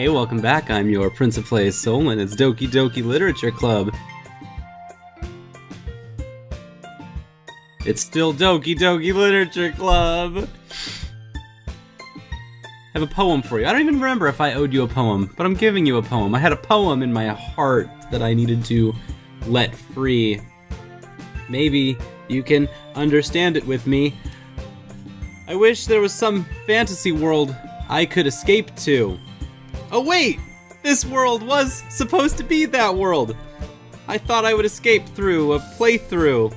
Hey, welcome back. I'm your Prince of Plays, Solon. It's Doki Doki Literature Club. It's still Doki Doki Literature Club. I have a poem for you. I don't even remember if I owed you a poem, but I'm giving you a poem. I had a poem in my heart that I needed to let free. Maybe you can understand it with me. I wish there was some fantasy world I could escape to. Oh wait! This world was supposed to be that world! I thought I would escape through a playthrough.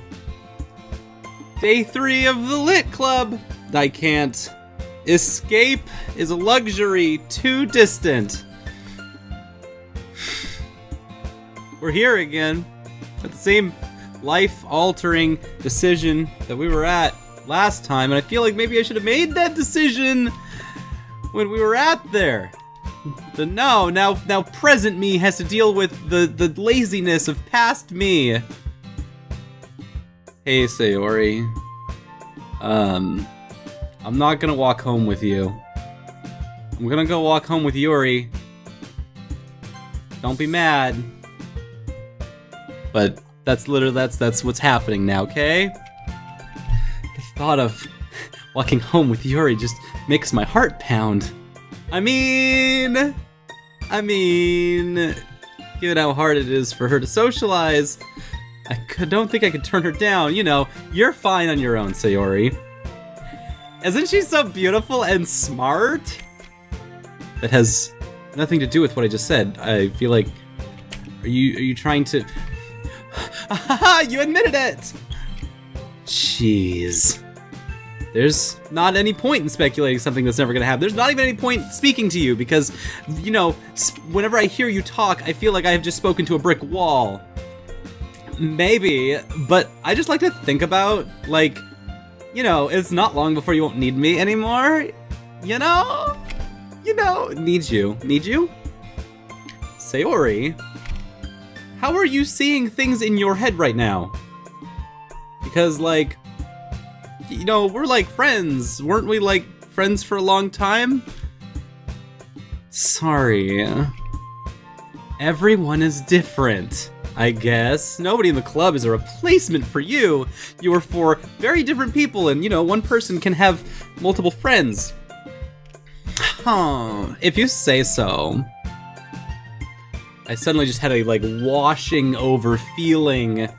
Day 3 of the Lit Club! I can't. Escape is a luxury too distant. We're here again, at the same life-altering decision that we were at last time, and I feel like maybe I should have made that decision when we were at there. Now present me has to deal with the laziness of past me. Hey, Sayori. I'm not gonna walk home with you. I'm gonna go walk home with Yuri. Don't be mad. But that's what's happening now, okay? The thought of walking home with Yuri just makes my heart pound. I mean, given how hard it is for her to socialize, I don't think I could turn her down. You know, you're fine on your own, Sayori. Isn't she so beautiful and smart? That has nothing to do with what I just said. I feel like, are you trying to? You admitted it! Jeez. There's not any point in speculating something that's never gonna happen. There's not even any point speaking to you because, you know, whenever I hear you talk, I feel like I have just spoken to a brick wall. Maybe, but I just like to think about, like, you know, it's not long before you won't need me anymore. You know, need you. Sayori, how are you seeing things in your head right now? Because, like, you know, we're like friends. Weren't we like friends for a long time? Sorry. Everyone is different, I guess. Nobody in the club is a replacement for you. You are for very different people, and, you know, one person can have multiple friends. Huh, if you say so. I suddenly just had a, like, washing over feeling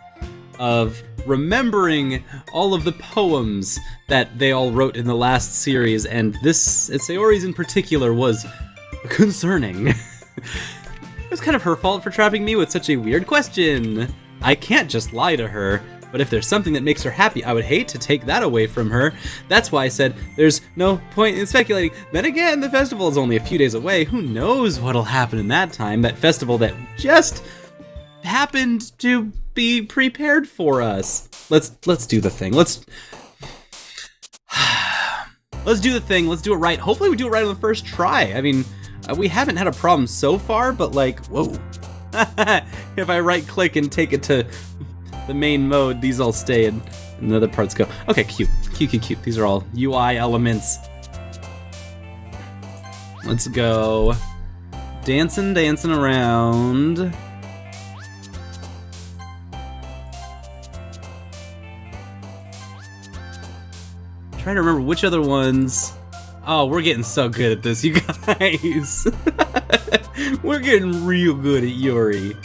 of remembering all of the poems that they all wrote in the last series, and this, Sayori's in particular, was concerning. It was kind of her fault for trapping me with such a weird question. I can't just lie to her, but if there's something that makes her happy, I would hate to take that away from her. That's why I said there's no point in speculating. Then again, the festival is only a few days away. Who knows what'll happen in that time? That festival that just happened to be prepared for us. Let's do the thing. Let's do the thing. Let's do it right. Hopefully we do it right on the first try. I mean, we haven't had a problem so far, but like, whoa. If I right click and take it to the main mode, these all stay and the other parts go. Okay, cute. These are all UI elements. Let's go. Dancing around. Trying to remember which other ones. Oh, we're getting so good at this, you guys. We're getting real good at Yuri.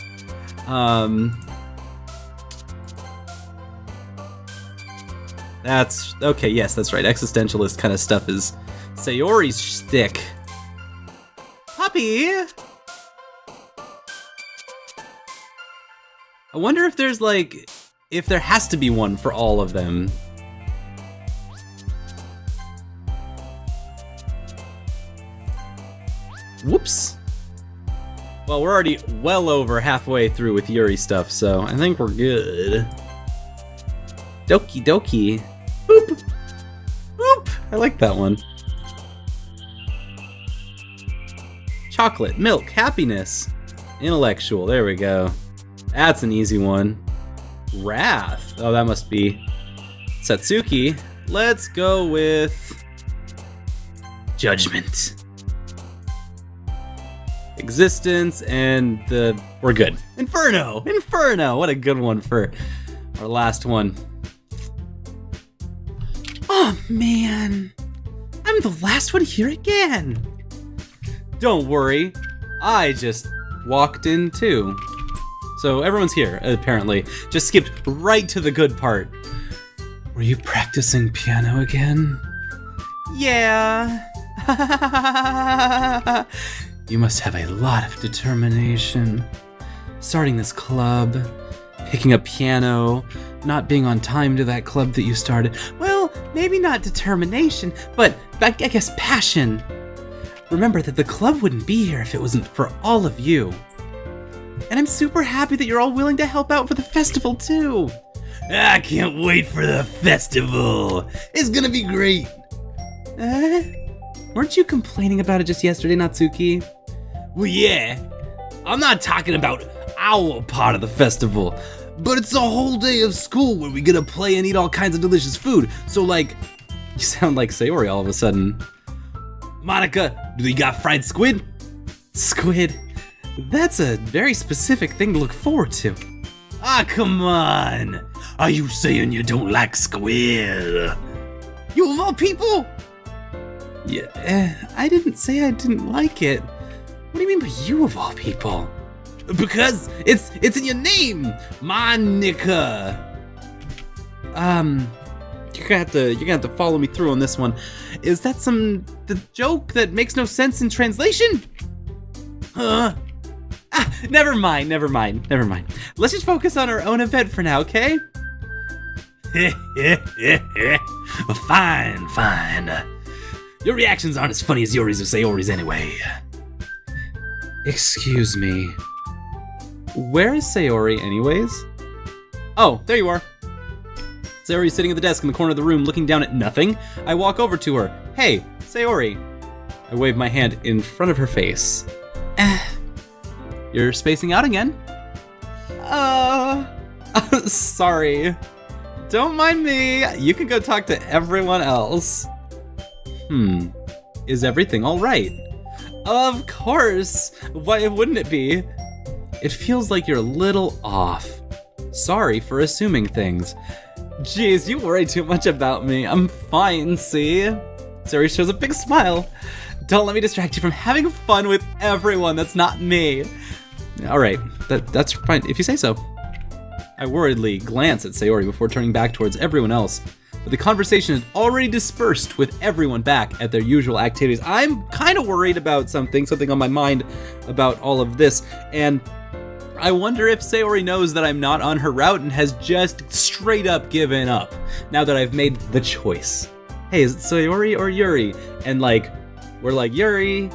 That's okay. Yes, that's right. Existentialist kind of stuff is Sayori's shtick. Puppy. I wonder if there's like, if there has to be one for all of them. Whoops. Well, we're already well over halfway through with Yuri stuff, so I think we're good. Doki Doki. Boop. Boop. I like that one. Chocolate, milk, happiness. Intellectual, there we go. That's an easy one. Wrath. Oh, that must be Satsuki. Let's go with Judgment. existence, and we're good. Inferno! What a good one for our last one. Oh man, I'm the last one here again. Don't worry, I just walked in too. So everyone's here, apparently. Just skipped right to the good part. Were you practicing piano again? Yeah. You must have a lot of determination. Starting this club, picking up piano, not being on time to that club that you started. Well, maybe not determination, but I guess passion. Remember that the club wouldn't be here if it wasn't for all of you. And I'm super happy that you're all willing to help out for the festival too. I can't wait for the festival. It's gonna be great. Weren't you complaining about it just yesterday, Natsuki? Well, yeah. I'm not talking about our part of the festival, but it's a whole day of school where we get to play and eat all kinds of delicious food. So, like, you sound like Sayori all of a sudden. Monica, do we got fried squid? Squid? That's a very specific thing to look forward to. Ah, come on. Are you saying you don't like squid? You of all people? Yeah, I didn't say I didn't like it. What do you mean by you of all people? Because it's in your name, Monica. You're gonna have to follow me through on this one. Is that the joke that makes no sense in translation? Huh? Never mind. Let's just focus on our own event for now, okay? Fine. Your reactions aren't as funny as Yuri's or Sayori's anyway. Excuse me. Where is Sayori anyways? Oh, there you are. Sayori's sitting at the desk in the corner of the room looking down at nothing. I walk over to her. Hey, Sayori. I wave my hand in front of her face. You're spacing out again. Sorry. Don't mind me. You can go talk to everyone else. Is everything all right? Of course. Why wouldn't it be? It feels like you're a little off. Sorry for assuming things. Jeez, you worry too much about me. I'm fine, see? Sayori shows a big smile. Don't let me distract you from having fun with everyone that's not me. Alright, that's fine if you say so. I worriedly glance at Sayori before turning back towards everyone else, but the conversation had already dispersed with everyone back at their usual activities. I'm kind of worried about something on my mind about all of this, and I wonder if Sayori knows that I'm not on her route and has just straight up given up now that I've made the choice. Hey, is it Sayori or Yuri? And we're like, Yuri,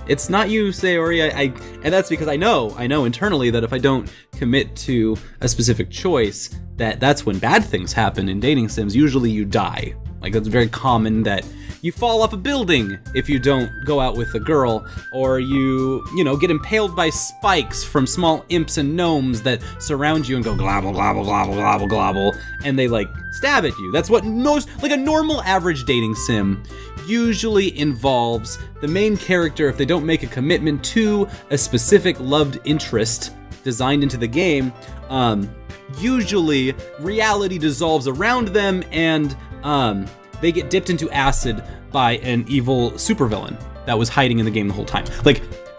it's not you, Sayori. And that's because I know internally that if I don't commit to a specific choice, that's when bad things happen in dating sims. Usually you die. Like, that's very common that you fall off a building if you don't go out with a girl, or you get impaled by spikes from small imps and gnomes that surround you and go globble, globble, globble, globble, globble, and they stab at you. That's what a normal average dating sim usually involves the main character. If they don't make a commitment to a specific loved interest designed into the game, usually reality dissolves around them and they get dipped into acid by an evil supervillain that was hiding in the game the whole time.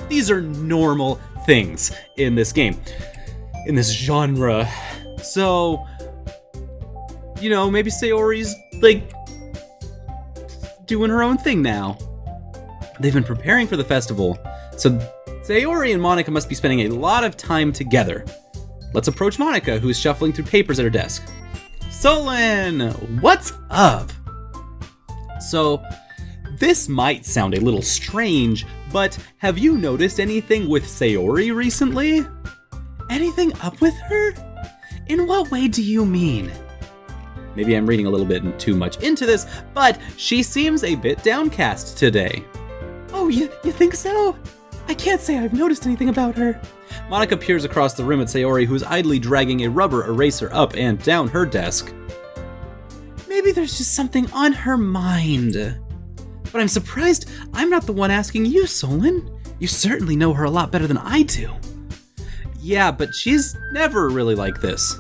These are normal things in this game, in this genre. So, maybe Sayori's doing her own thing now. They've been preparing for the festival, so Sayori and Monica must be spending a lot of time together. Let's approach Monica, who is shuffling through papers at her desk. Solon, what's up? So, this might sound a little strange, but have you noticed anything with Sayori recently? Anything up with her? In what way do you mean? Maybe I'm reading a little bit too much into this, but she seems a bit downcast today. Oh, you think so? I can't say I've noticed anything about her. Monica peers across the room at Sayori, who's idly dragging a rubber eraser up and down her desk. Maybe there's just something on her mind. But I'm surprised I'm not the one asking you, Solon. You certainly know her a lot better than I do. Yeah, but she's never really like this.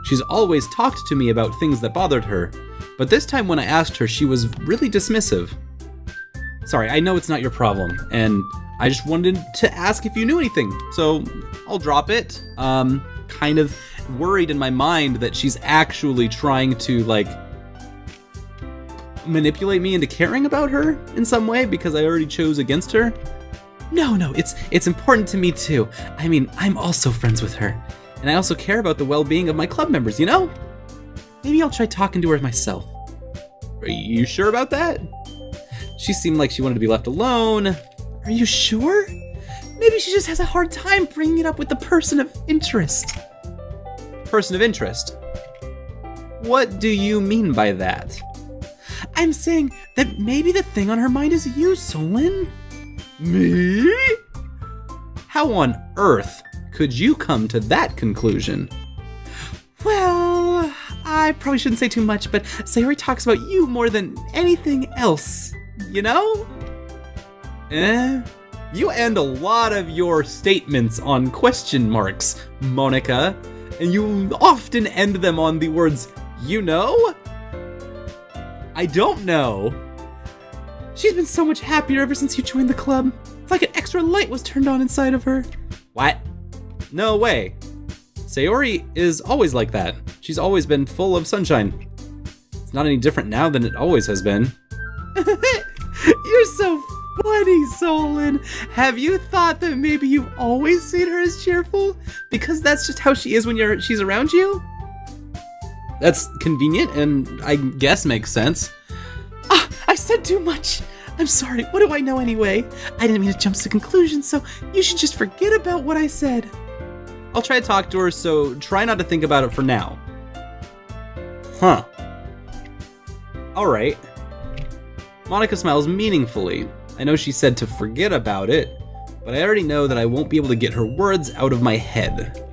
She's always talked to me about things that bothered her, but this time when I asked her, she was really dismissive. Sorry, I know it's not your problem, and I just wanted to ask if you knew anything, so I'll drop it. Kind of worried in my mind that she's actually trying to, like, manipulate me into caring about her in some way because I already chose against her. No, it's important to me too. I mean, I'm also friends with her, and I also care about the well-being of my club members, you know? Maybe I'll try talking to her myself. Are you sure about that? She seemed like she wanted to be left alone. Are you sure? Maybe she just has a hard time bringing it up with the person of interest. Person of interest? What do you mean by that? I'm saying that maybe the thing on her mind is you, Solon. Me? How on earth could you come to that conclusion? Well, I probably shouldn't say too much, but Sayori talks about you more than anything else, you know? You end a lot of your statements on question marks, Monica, and you often end them on the words, you know? I don't know. She's been so much happier ever since you joined the club. It's like an extra light was turned on inside of her. What? No way. Sayori is always like that. She's always been full of sunshine. It's not any different now than it always has been. You're so funny, Solon. Have you thought that maybe you've always seen her as cheerful? Because that's just how she is when she's around you? That's convenient and I guess makes sense. I said too much. I'm sorry. What do I know anyway? I didn't mean to jump to conclusions, so you should just forget about what I said. I'll try to talk to her, so try not to think about it for now. Huh. Alright. Monica smiles meaningfully. I know she said to forget about it, but I already know that I won't be able to get her words out of my head.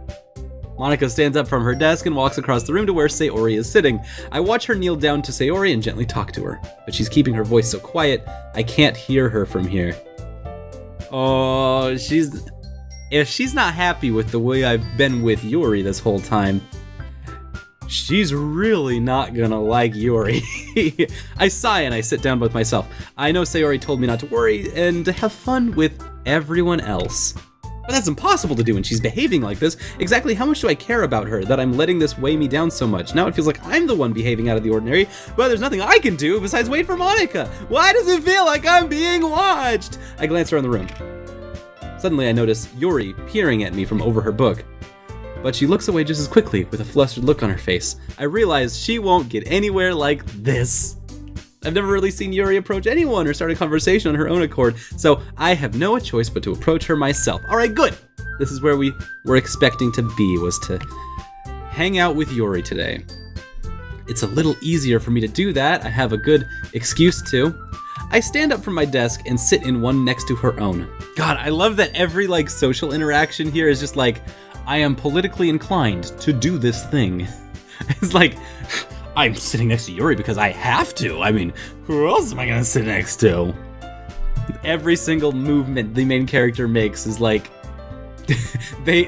Monica stands up from her desk and walks across the room to where Sayori is sitting. I watch her kneel down to Sayori and gently talk to her, but she's keeping her voice so quiet, I can't hear her from here. Oh, if she's not happy with the way I've been with Yuri this whole time, she's really not gonna like Yuri. I sigh and I sit down with myself. I know Sayori told me not to worry and to have fun with everyone else. But that's impossible to do when she's behaving like this. Exactly how much do I care about her that I'm letting this weigh me down so much? Now it feels like I'm the one behaving out of the ordinary, but there's nothing I can do besides wait for Monica. Why does it feel like I'm being watched? I glance around the room. Suddenly I notice Yuri peering at me from over her book. But she looks away just as quickly with a flustered look on her face. I realize she won't get anywhere like this. I've never really seen Yuri approach anyone or start a conversation on her own accord, so I have no choice but to approach her myself. Alright, good! This is where we were expecting to be, was to hang out with Yuri today. It's a little easier for me to do that. I have a good excuse to. I stand up from my desk and sit in one next to her own. God, I love that every social interaction here is just like, I am politically inclined to do this thing. It's like, I'm sitting next to Yuri because I have to. I mean, who else am I gonna sit next to? Every single movement the main character makes is like, they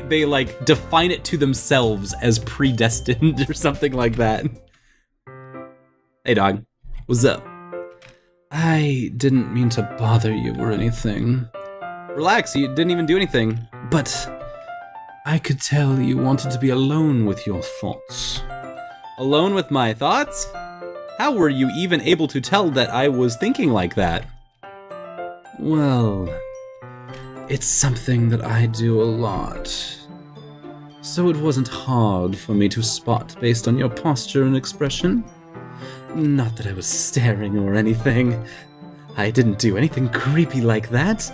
define it to themselves as predestined or something like that. Hey dog, what's up? I didn't mean to bother you or anything. Relax, you didn't even do anything. But I could tell you wanted to be alone with your thoughts. Alone with my thoughts? How were you even able to tell that I was thinking like that? Well, it's something that I do a lot. So it wasn't hard for me to spot based on your posture and expression. Not that I was staring or anything. I didn't do anything creepy like that.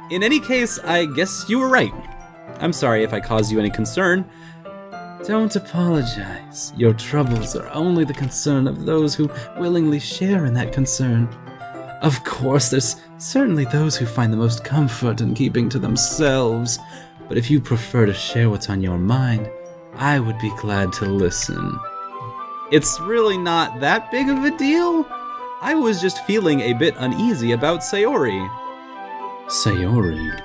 In any case, I guess you were right. I'm sorry if I caused you any concern. Don't apologize. Your troubles are only the concern of those who willingly share in that concern. Of course, there's certainly those who find the most comfort in keeping to themselves, but if you prefer to share what's on your mind, I would be glad to listen. It's really not that big of a deal. I was just feeling a bit uneasy about Sayori. Sayori.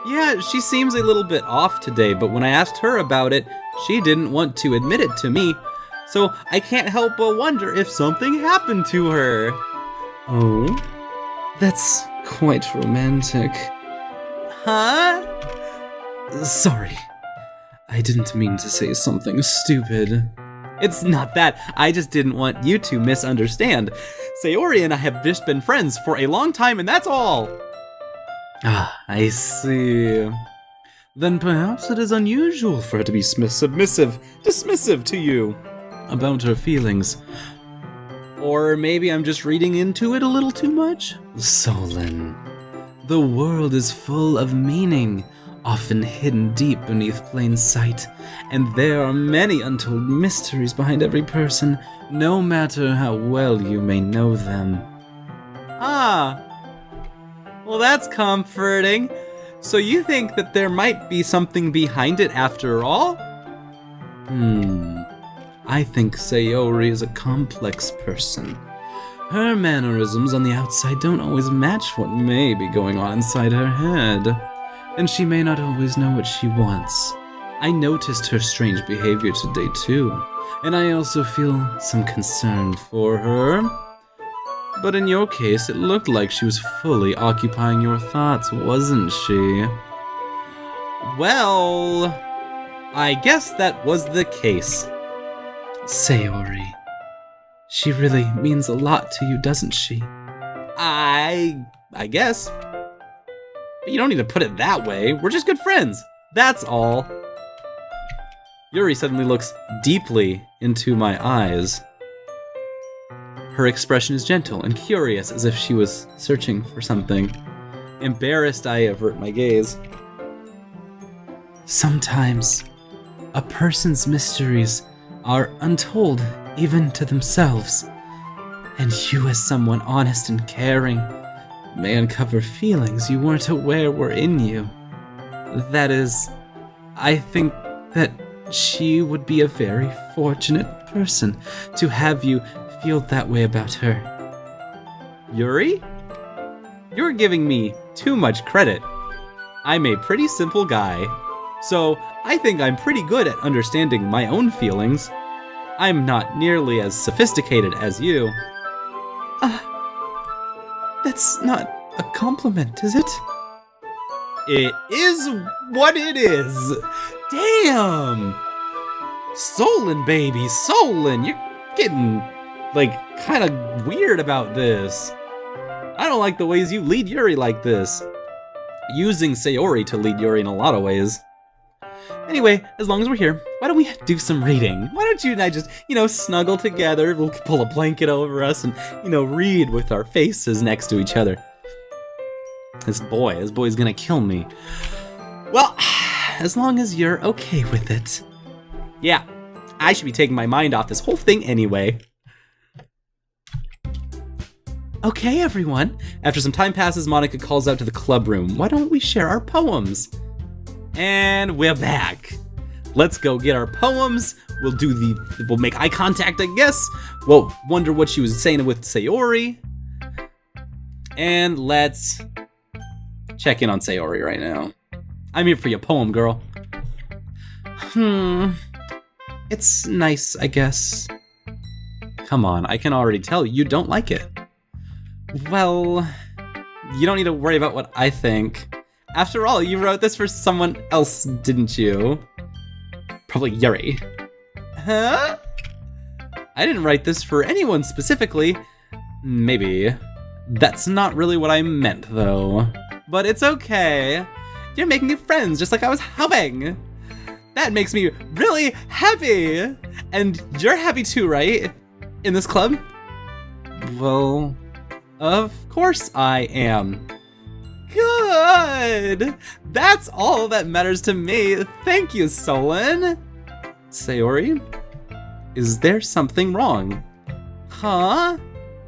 Yeah, she seems a little bit off today, but when I asked her about it, she didn't want to admit it to me. So I can't help but wonder if something happened to her. Oh? That's quite romantic. Huh? Sorry. I didn't mean to say something stupid. It's not that. I just didn't want you to misunderstand. Sayori and I have just been friends for a long time, and that's all. Ah, I see. Then perhaps it is unusual for her to be dismissive to you about her feelings. Or maybe I'm just reading into it a little too much? Solon, the world is full of meaning, often hidden deep beneath plain sight, and there are many untold mysteries behind every person, no matter how well you may know them. Ah, well that's comforting. So you think that there might be something behind it after all? I think Sayori is a complex person. Her mannerisms on the outside don't always match what may be going on inside her head, and she may not always know what she wants. I noticed her strange behavior today too, and I also feel some concern for her. But in your case, it looked like she was fully occupying your thoughts, wasn't she? Well, I guess that was the case. Sayori, she really means a lot to you, doesn't she? I guess. But you don't need to put it that way. We're just good friends. That's all. Yuri suddenly looks deeply into my eyes. Her expression is gentle and curious, as if she was searching for something. Embarrassed, I avert my gaze. Sometimes, a person's mysteries are untold even to themselves, and you, as someone honest and caring, may uncover feelings you weren't aware were in you. That is, I think that she would be a very fortunate person to have you feel that way about her. Yuri? You're giving me too much credit. I'm a pretty simple guy, so I think I'm pretty good at understanding my own feelings. I'm not nearly as sophisticated as you. That's not a compliment, is it? It is what it is. Damn! Solon, baby, Solon, you're getting, kind of weird about this. I don't like the ways you lead Yuri like this. Using Sayori to lead Yuri in a lot of ways. Anyway, as long as we're here, why don't we do some reading? Why don't you and I just, snuggle together, we'll pull a blanket over us and, read with our faces next to each other. This boy's gonna kill me. Well, as long as you're okay with it. Yeah, I should be taking my mind off this whole thing anyway. Okay, everyone. After some time passes, Monica calls out to the club room. Why don't we share our poems? And we're back. Let's go get our poems. We'll make eye contact, I guess. We'll wonder what she was saying with Sayori. And let's check in on Sayori right now. I'm here for your poem, girl. It's nice, I guess. Come on, I can already tell you don't like it. Well, you don't need to worry about what I think. After all, you wrote this for someone else, didn't you? Probably Yuri. Huh? I didn't write this for anyone specifically. Maybe. That's not really what I meant, though. But it's okay. You're making new friends, just like I was hoping. That makes me really happy. And you're happy too, right? In this club? Well, of course I am. Good! That's all that matters to me. Thank you, Solon. Sayori? Is there something wrong? Huh?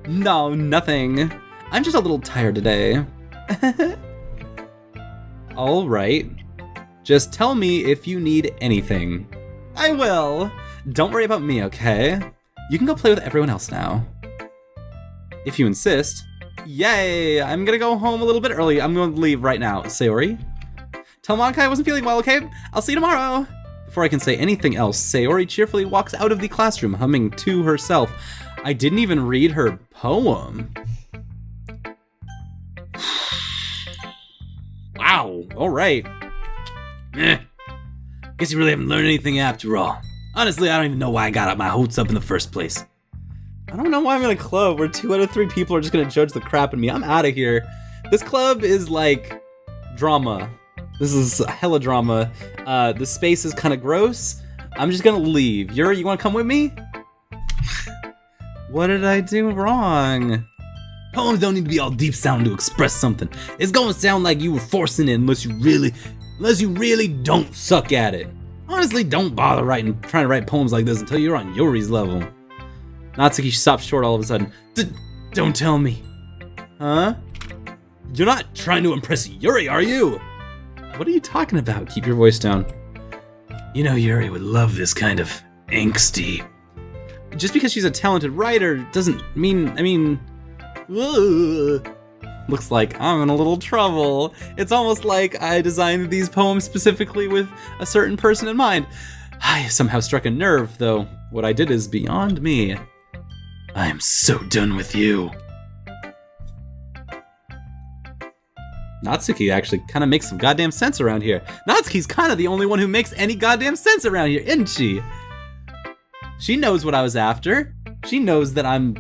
No, nothing. I'm just a little tired today. Alright. Just tell me if you need anything. I will. Don't worry about me, okay? You can go play with everyone else now. If you insist. Yay! I'm gonna go home a little bit early. I'm going to leave right now. Sayori? Tell Monica I wasn't feeling well, okay? I'll see you tomorrow! Before I can say anything else, Sayori cheerfully walks out of the classroom, humming to herself. I didn't even read her poem. Wow, alright. Guess you really haven't learned anything after all. Honestly, I don't even know why I got my hopes up in the first place. I don't know why I'm in a club where 2 out of 3 people are just gonna judge the crap in me. I'm out of here. This club is like drama. This is hella drama. The space is kind of gross. I'm just gonna leave. Yuri, you wanna come with me? What did I do wrong? Poems don't need to be all deep sound to express something. It's gonna sound like you were forcing it unless you really don't suck at it. Honestly, don't bother trying to write poems like this until you're on Yuri's level. Natsuki stops short all of a sudden. Don't tell me. Huh? You're not trying to impress Yuri, are you? What are you talking about? Keep your voice down. You know Yuri would love this kind of angsty. Just because she's a talented writer doesn't mean, ugh. Looks like I'm in a little trouble. It's almost like I designed these poems specifically with a certain person in mind. I somehow struck a nerve, though. What I did is beyond me. I am so done with you. Natsuki actually kind of makes some goddamn sense around here. Natsuki's kind of the only one who makes any goddamn sense around here, isn't she? She knows what I was after. She knows that I'm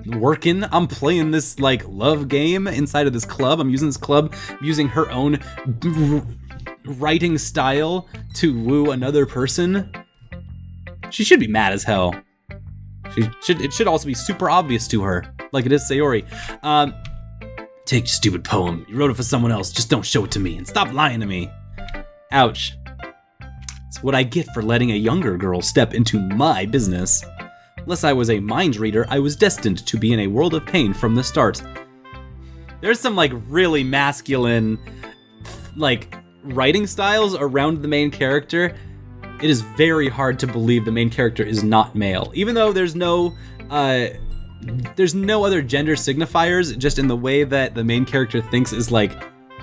playing this, like, love game inside of this club. I'm using this club, using her own writing style to woo another person. She should be mad as hell. It should also be super obvious to her, like it is Sayori. Take your stupid poem. You wrote it for someone else. Just don't show it to me, and stop lying to me. Ouch. It's what I get for letting a younger girl step into my business. Unless I was a mind reader, I was destined to be in a world of pain from the start. There's some, like, really masculine, like, writing styles around the main character. It is very hard to believe the main character is not male. Even though there's no other gender signifiers, just in the way that the main character thinks is, like,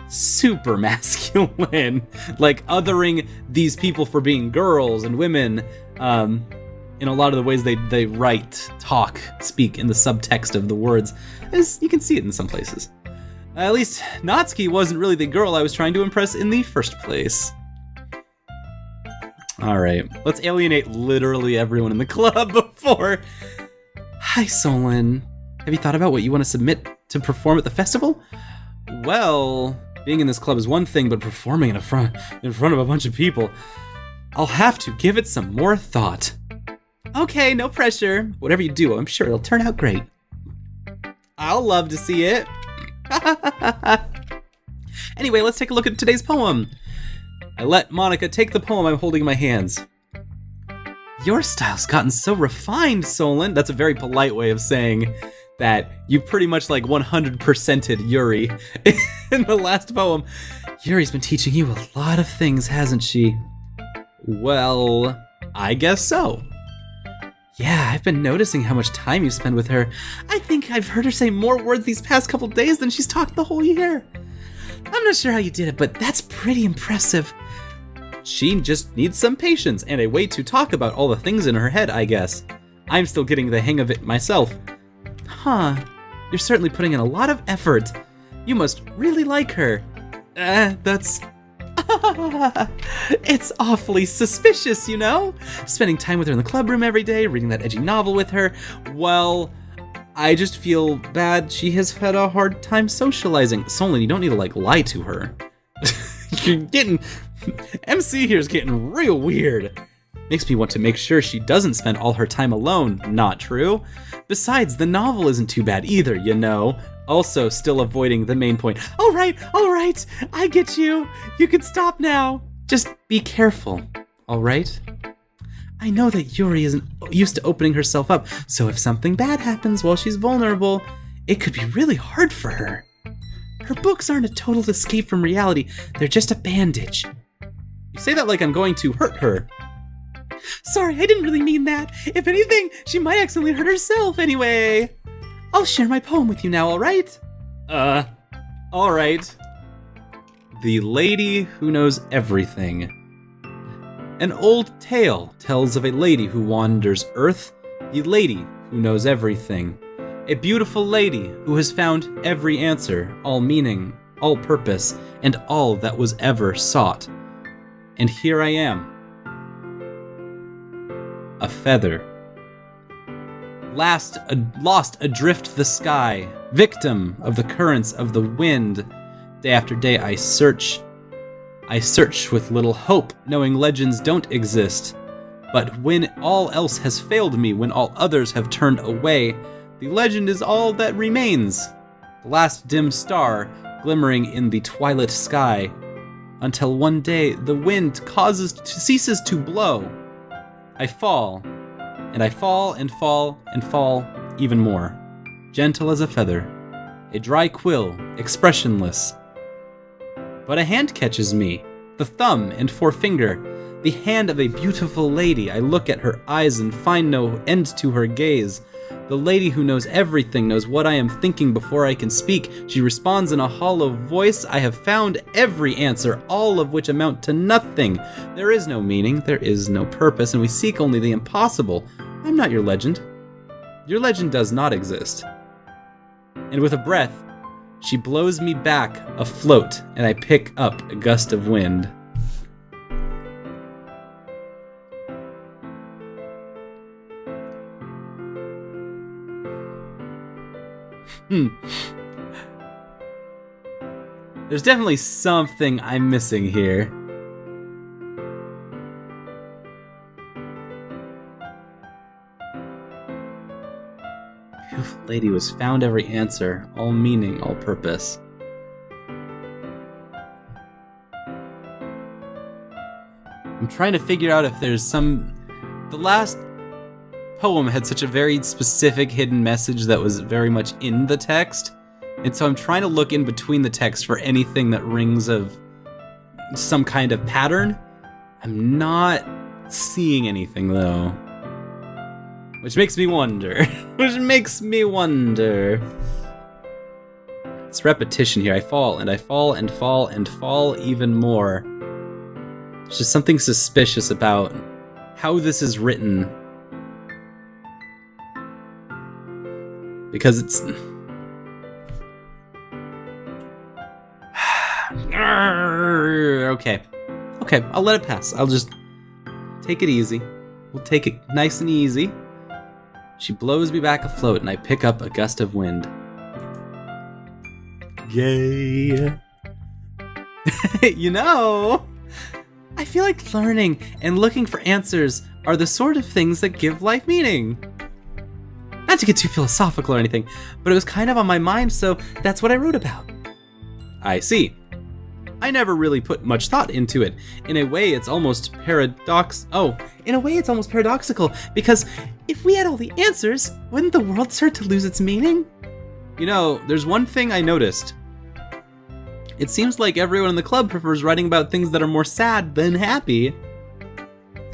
super masculine. Like, othering these people for being girls and women, in a lot of the ways they write, talk, speak in the subtext of the words, as you can see it in some places. At least, Natsuki wasn't really the girl I was trying to impress in the first place. Alright, let's alienate literally everyone in the club before... Hi, Solon. Have you thought about what you want to submit to perform at the festival? Well, being in this club is one thing, but performing in front of a bunch of people, I'll have to give it some more thought. Okay, no pressure. Whatever you do, I'm sure it'll turn out great. I'll love to see it. Anyway, let's take a look at today's poem. I let Monica take the poem I'm holding in my hands. Your style's gotten so refined, Solon. That's a very polite way of saying that you pretty much like 100%ed Yuri in the last poem. Yuri's been teaching you a lot of things, hasn't she? Well, I guess so. Yeah, I've been noticing how much time you spend with her. I think I've heard her say more words these past couple days than she's talked the whole year. I'm not sure how you did it, but that's pretty impressive. She just needs some patience and a way to talk about all the things in her head, I guess. I'm still getting the hang of it myself. Huh, you're certainly putting in a lot of effort. You must really like her. That's... It's awfully suspicious, you know? Spending time with her in the club room every day, reading that edgy novel with her. Well, I just feel bad she has had a hard time socializing. Solon, you don't need to, like, lie to her. You're getting... MC here's getting real weird. Makes me want to make sure she doesn't spend all her time alone. Not true. Besides, the novel isn't too bad either, you know? Also, still avoiding the main point. All right, I get you. You can stop now. Just be careful, all right? I know that Yuri isn't used to opening herself up, so if something bad happens while she's vulnerable, it could be really hard for her. Her books aren't a total escape from reality. They're just a bandage. You say that like I'm going to hurt her. Sorry, I didn't really mean that. If anything, she might accidentally hurt herself anyway. I'll share my poem with you now, all right? Alright. The Lady Who Knows Everything. An old tale tells of a lady who wanders Earth, the lady who knows everything. A beautiful lady who has found every answer, all meaning, all purpose, and all that was ever sought. And here I am. A feather. Lost adrift the sky, victim of the currents of the wind. Day after day I search with little hope, knowing legends don't exist. But when all else has failed me, when all others have turned away, the legend is all that remains. The last dim star glimmering in the twilight sky, until one day the wind ceases to blow. I fall, and I fall and fall and fall even more, gentle as a feather, a dry quill, expressionless. But a hand catches me, the thumb and forefinger, the hand of a beautiful lady. I look at her eyes and find no end to her gaze. The lady who knows everything knows what I am thinking before I can speak. She responds in a hollow voice. I have found every answer, all of which amount to nothing. There is no meaning, there is no purpose, and we seek only the impossible. I'm not your legend. Your legend does not exist. And with a breath, she blows me back afloat, and I pick up a gust of wind. There's definitely something I'm missing here. Beautiful lady was found every answer, all meaning, all purpose. I'm trying to figure out if there's some... The last poem had such a very specific hidden message that was very much in the text, and so I'm trying to look in between the text for anything that rings of some kind of pattern. I'm not seeing anything though, which makes me wonder. It's repetition here. I fall and I fall and fall and fall even more. There's just something suspicious about how this is written. Because it's... Okay, I'll let it pass. I'll just take it easy. We'll take it nice and easy. She blows me back afloat, and I pick up a gust of wind. Yay! You know, I feel like learning and looking for answers are the sort of things that give life meaning. Not to get too philosophical or anything, but it was kind of on my mind, so that's what I wrote about. I see. I never really put much thought into it. In a way, it's almost paradoxical, because if we had all the answers, wouldn't the world start to lose its meaning? You know, there's one thing I noticed. It seems like everyone in the club prefers writing about things that are more sad than happy.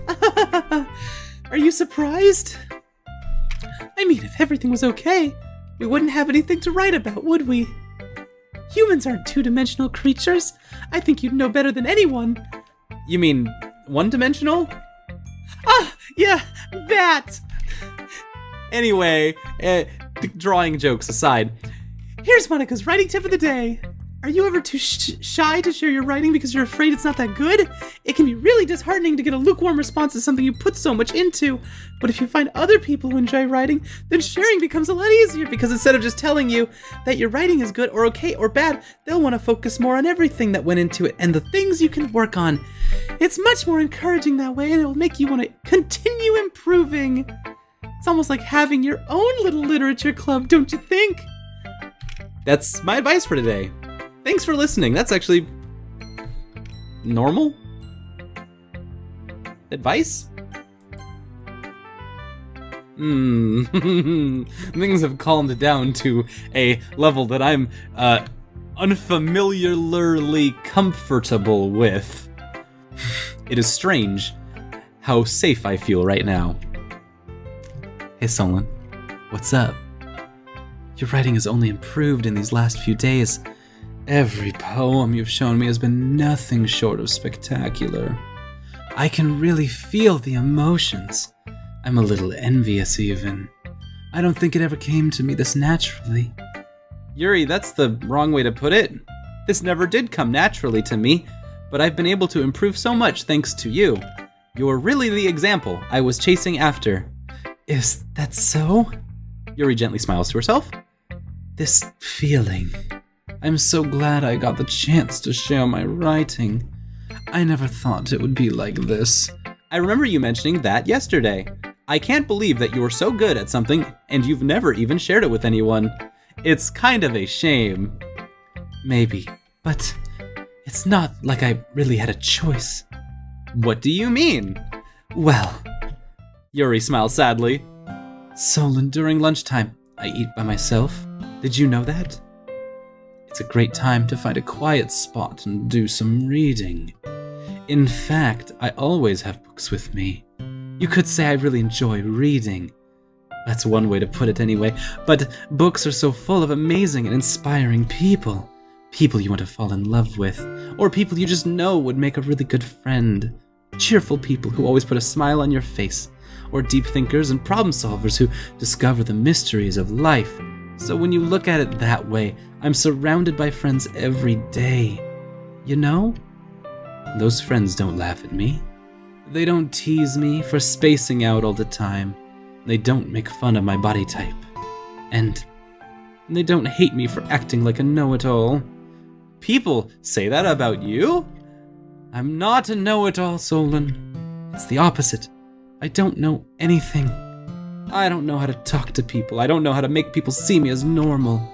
Are you surprised? I mean, if everything was okay, we wouldn't have anything to write about, would we? Humans aren't two-dimensional creatures. I think you'd know better than anyone. You mean one-dimensional? Ah, yeah, that! Anyway, drawing jokes aside, here's Monica's writing tip of the day. Are you ever too shy to share your writing because you're afraid it's not that good? It can be really disheartening to get a lukewarm response to something you put so much into. But if you find other people who enjoy writing, then sharing becomes a lot easier, because instead of just telling you that your writing is good or okay or bad, they'll want to focus more on everything that went into it and the things you can work on. It's much more encouraging that way, and it'll make you want to continue improving. It's almost like having your own little literature club, don't you think? That's my advice for today. Thanks for listening. That's actually normal advice? Things have calmed down to a level that I'm unfamiliarly comfortable with. It is strange how safe I feel right now. Hey Solon, what's up? Your writing has only improved in these last few days. Every poem you've shown me has been nothing short of spectacular. I can really feel the emotions. I'm a little envious even. I don't think it ever came to me this naturally. Yuri, that's the wrong way to put it. This never did come naturally to me, but I've been able to improve so much thanks to you. You're really the example I was chasing after. Is that so? Yuri gently smiles to herself. This feeling. I'm so glad I got the chance to share my writing. I never thought it would be like this. I remember you mentioning that yesterday. I can't believe that you're so good at something and you've never even shared it with anyone. It's kind of a shame. Maybe, but it's not like I really had a choice. What do you mean? Well, Yuri smiles sadly. Solon, during lunchtime, I eat by myself. Did you know that? It's a great time to find a quiet spot and do some reading. In fact, I always have books with me. You could say I really enjoy reading. That's one way to put it anyway, but books are so full of amazing and inspiring people. People you want to fall in love with, or people you just know would make a really good friend. Cheerful people who always put a smile on your face, or deep thinkers and problem solvers who discover the mysteries of life. So when you look at it that way, I'm surrounded by friends every day. You know? Those friends don't laugh at me. They don't tease me for spacing out all the time. They don't make fun of my body type. And they don't hate me for acting like a know-it-all. People say that about you? I'm not a know-it-all, Solon. It's the opposite. I don't know anything. I don't know how to talk to people. I don't know how to make people see me as normal.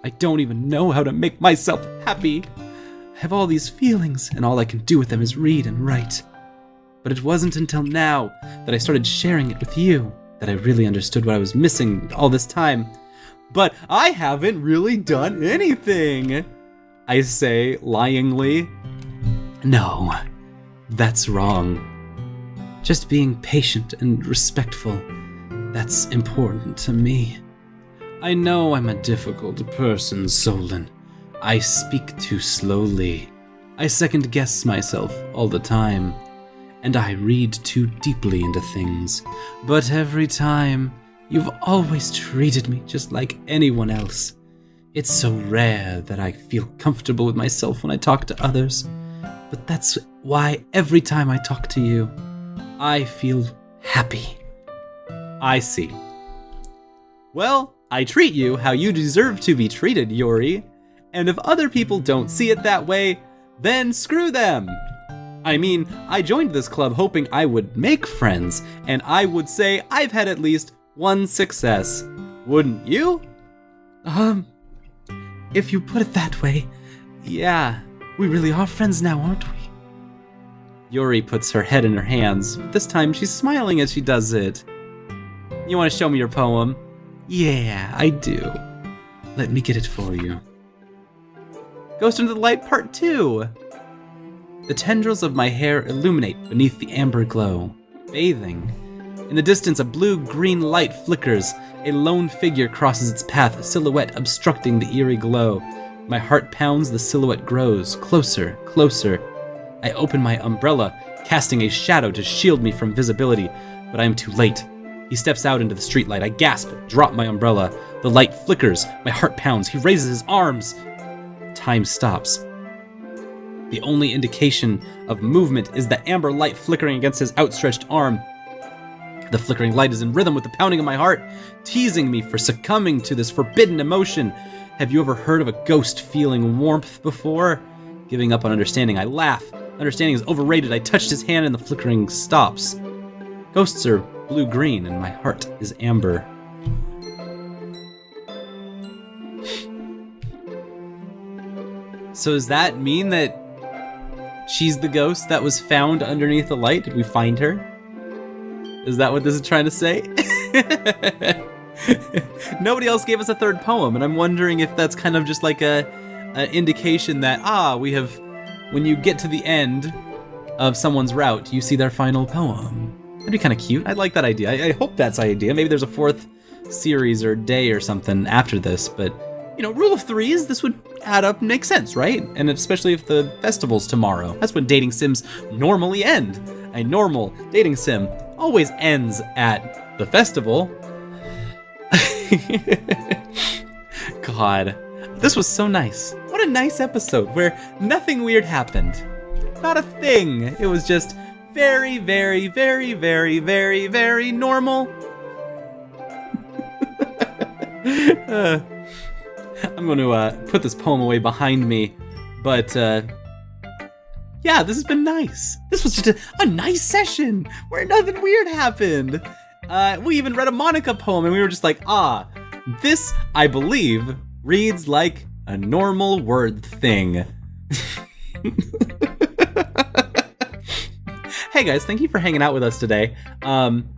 I don't even know how to make myself happy. I have all these feelings, and all I can do with them is read and write. But it wasn't until now that I started sharing it with you that I really understood what I was missing all this time. But I haven't really done anything, I say lyingly. No, that's wrong. Just being patient and respectful, that's important to me. I know I'm a difficult person, Solon. I speak too slowly. I second-guess myself all the time. And I read too deeply into things. But every time, you've always treated me just like anyone else. It's so rare that I feel comfortable with myself when I talk to others. But that's why every time I talk to you, I feel happy. I see. Well, I treat you how you deserve to be treated, Yuri. And if other people don't see it that way, then screw them. I mean, I joined this club hoping I would make friends, and I would say I've had at least one success. Wouldn't you? If you put it that way, yeah, we really are friends now, aren't we? Yuri puts her head in her hands. This time she's smiling as she does it. You want to show me your poem? Yeah, I do. Let me get it for you. Ghost into the Light Part 2. The tendrils of my hair illuminate beneath the amber glow, bathing. In the distance, a blue-green light flickers. A lone figure crosses its path, a silhouette obstructing the eerie glow. My heart pounds, the silhouette grows. Closer, closer. I open my umbrella, casting a shadow to shield me from visibility, but I am too late. He steps out into the streetlight. I gasp, drop my umbrella. The light flickers. My heart pounds. He raises his arms. Time stops. The only indication of movement is the amber light flickering against his outstretched arm. The flickering light is in rhythm with the pounding of my heart, teasing me for succumbing to this forbidden emotion. Have you ever heard of a ghost feeling warmth before? Giving up on understanding, I laugh. Understanding is overrated. I touched his hand and the flickering stops. Ghosts are blue-green and my heart is amber. So does that mean that she's the ghost that was found underneath the light? Did we find her? Is that what this is trying to say? Nobody else gave us a third poem, and I'm wondering if that's kind of just like an indication that, we have, when you get to the end of someone's route, you see their final poem. That'd be kind of cute. I like that idea. I hope that's the idea. Maybe there's a fourth series or day or something after this, but, you know, rule of threes, this would add up and make sense, right? And especially if the festival's tomorrow. That's when dating sims normally end. A normal dating sim always ends at the festival. God, this was so nice. What a nice episode where nothing weird happened. Not a thing. It was just very, very, very, very, very, very normal. I'm going to put this poem away behind me, but yeah, this has been nice. This was just a nice session where nothing weird happened. We even read a Monica poem, and we were just like, this, I believe, reads like a normal word thing. Hey guys, thank you for hanging out with us today. I'm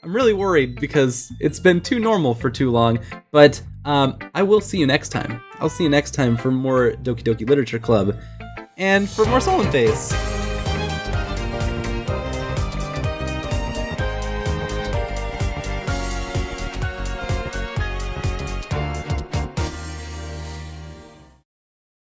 really worried because it's been too normal for too long, but I will see you next time. I'll see you next time for more Doki Doki Literature Club and for more Solon Phase.